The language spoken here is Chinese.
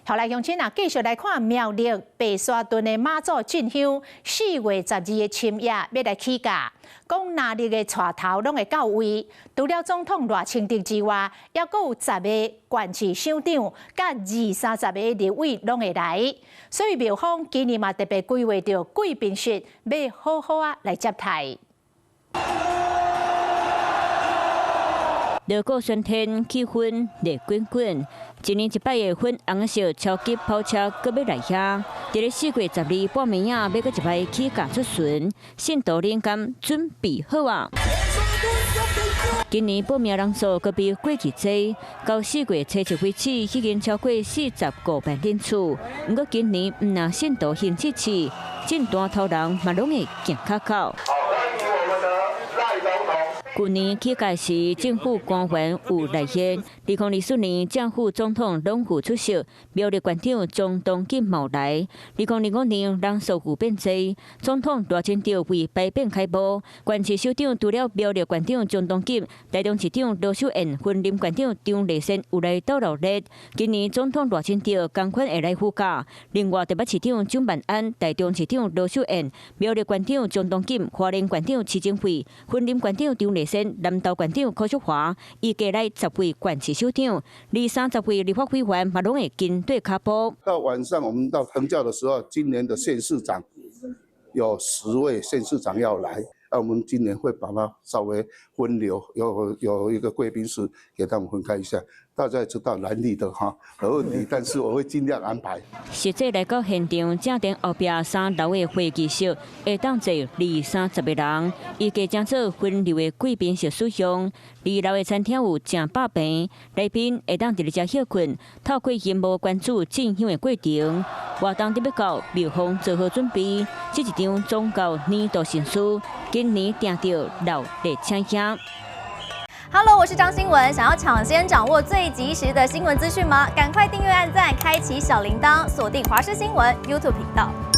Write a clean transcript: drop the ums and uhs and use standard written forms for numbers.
後來鄉親啊，繼續來看苗栗白沙屯的媽祖進香，4月12日深夜要來起駕，講哪裡的帶頭攏會到位。除了總統賴清德之外，還閣有10個縣市首長，甲20-30個立委攏會來。所以廟方今年嘛特別規劃着貴賓室，要好好啊來接待。熱過春天，氣氛熱滾滾。一年一擺的粉紅色超級跑車閣要來遐。在咧4月12日半暝仔，要閣一擺起駕出巡，信徒靈感準備好啊！今年報名人數閣比過去多，到4月初1為止，已經超過45萬人次。不過今年唔但信徒興七次，進單頭人嘛攏會行卡口。去年起駕時，政府官員有來現；2024年，政府總統攏有出席。苗栗縣長張東錦冇來。2025年，人數有變多，總統賴清德為排便開幕。縣市首長除了苗栗縣長張東錦，台中市長羅秀燕、雲林縣長張麗仙有來到熱烈。今年總統賴清德同款會來副駕。另外，台北市長蔣萬安、台中市長羅秀燕、苗栗縣長張東錦、花蓮縣長徐正惠、雲林縣長張麗仙、南投縣長柯淑華，以及來10位縣市首長，20-30位立法委員嘛攏會跟對腳步。到晚上我們到騰轎的時候，今年的縣市長有10位縣市長要來，那我們今年會把它稍微分流，有一個貴賓室給他們分開一下。大家也知道難理的哈，沒問題，但是我會盡量安排。實際來到現場，正殿後壁3樓的會議室，會當坐20-30個人，預計將做分流的貴賓室使用。2樓的餐廳有正百平，來賓會當在裡遮歇困，透過銀幕關注進香的過程。活動特別到廟方做好準備，這一場宗教年度盛事，今年定着熱烈搶香。Hello， 我是張新文。想要搶先掌握最及時的新聞資訊嗎？趕快訂閱、按讚、開啟小鈴鐺，鎖定華視新聞 YouTube 頻道。